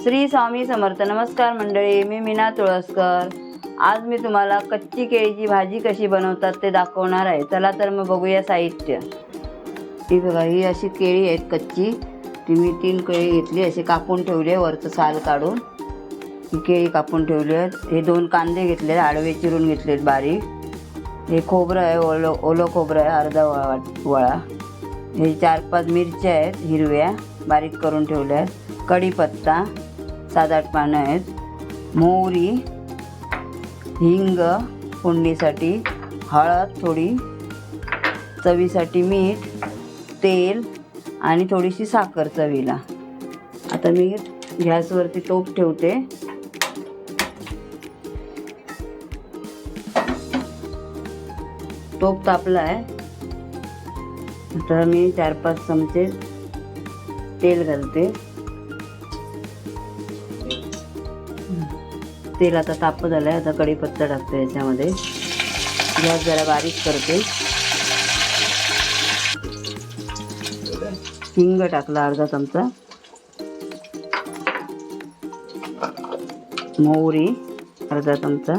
श्री स्वामी समर्थ. नमस्कार मंडळी, मी मीना तुळसकर. आज मी तुम्हाला कच्ची केळीची भाजी कशी बनवतात ते दाखवणार आहे. चला तर मग बघूया साहित्य. ही बघा, ही अशी केळी आहेत कच्ची. ती मी 3 केळी घेतली, अशी कापून ठेवली आहे वरचं साल काढून. ही केळी कापून ठेवली आहेत. हे 2 कांदे घेतले, आडवे चिरून घेतलेत बारीक. हे खोबरं आहे, ओलं खोबरं आहे अर्धा वळा. हे 4-5 मिरच्या आहेत हिरव्या, बारीक करून ठेवल्या आहेत. कढीपत्ता 7-8 पानं आहेत. मोहरी, हिंग फोडणीसाठी, हळद थोडी, चवीसाठी मीठ, तेल आणि थोडीशी साखर चवीला. आता मी गॅसवरती तोप ठेवते. तोप तापला आहे. आता मी 4-5 चमचे तेल घालते. तेल आता तापत झालं आहे. आता कढीपत्ता टाकते याच्यामध्ये. गॅस जरा बारीक करते. हिंग टाकला अर्धा चमचा. मोहरी अर्धा चमचा.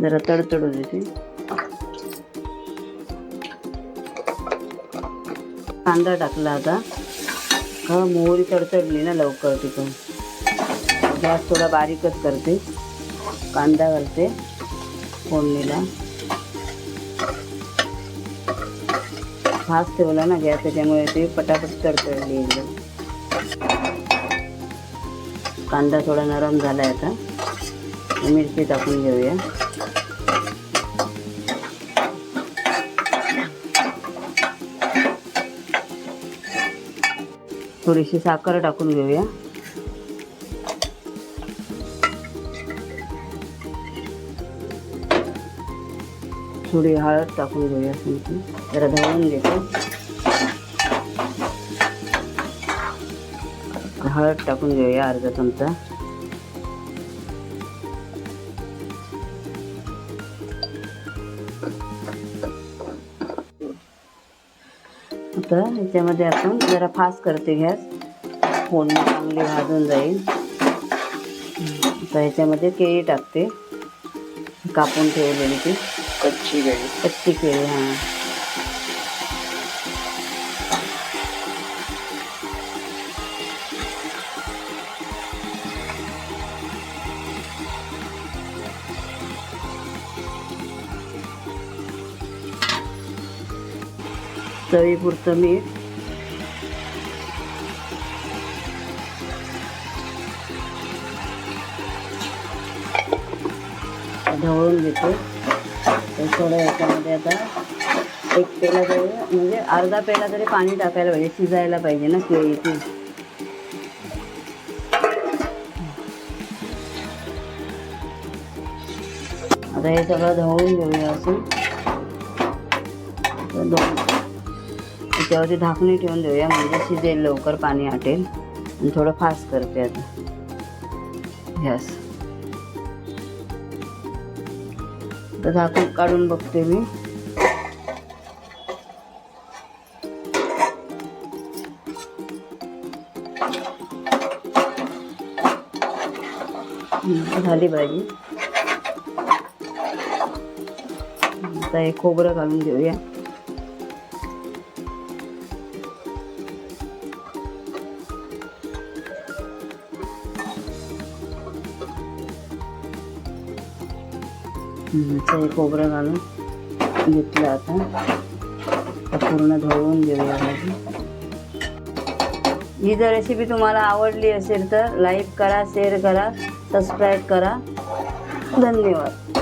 जरा तडतडू देते. कांदा टाकला आता. मोहरी तडतडली ना लवकर, तिथून गॅस थोडा बारीकच करते. कांदा घालते फोडणीला. फास्ट ठेवला ना गॅस, त्याच्यामुळे ते पटापट तडतडली एकदम. कांदा थोडा नरम झाला आहे. आता मिरची टाकून घेऊया. थोडीशी साखर टाकून घेऊया. थोडी हळद टाकून घेऊया. जरा ढवळून घेतो. हळद टाकून घेऊया अर्धा चमचा. आता ह्याच्यामध्ये आपण जरा फास्ट करते गॅस, फोडणी चांगली भाजून जाईल. आता ह्याच्यामध्ये केळी टाकते, कापून ठेवलेली ती कच्ची केळी. हां, चवीपुरतं मीठ. ढवळून घेतो. थोडं याच्यामध्ये आता 1 पेला तरी, म्हणजे अर्धा पेला तरी पाणी टाकायला पाहिजे. शिजायला पाहिजे ना केळी ती. आता हे सगळं ढवळून घेऊया असं. त्याच्यावरती झाकणी ठेवून देऊया, म्हणजे शिजेल लवकर, पाणी आटेल. आणि थोडं फास्ट करते आता गॅस. तर झाकून काढून बघते मी. झाली भाजी. आता हे खोबरं घालून घेऊया. हे खोबरं घालून घेतलं. आता पूर्ण ढवळून घेऊया भाजी. ही जर रेसिपी तुम्हाला आवडली असेल तर लाईक करा, शेअर करा, सबस्क्राईब करा. धन्यवाद.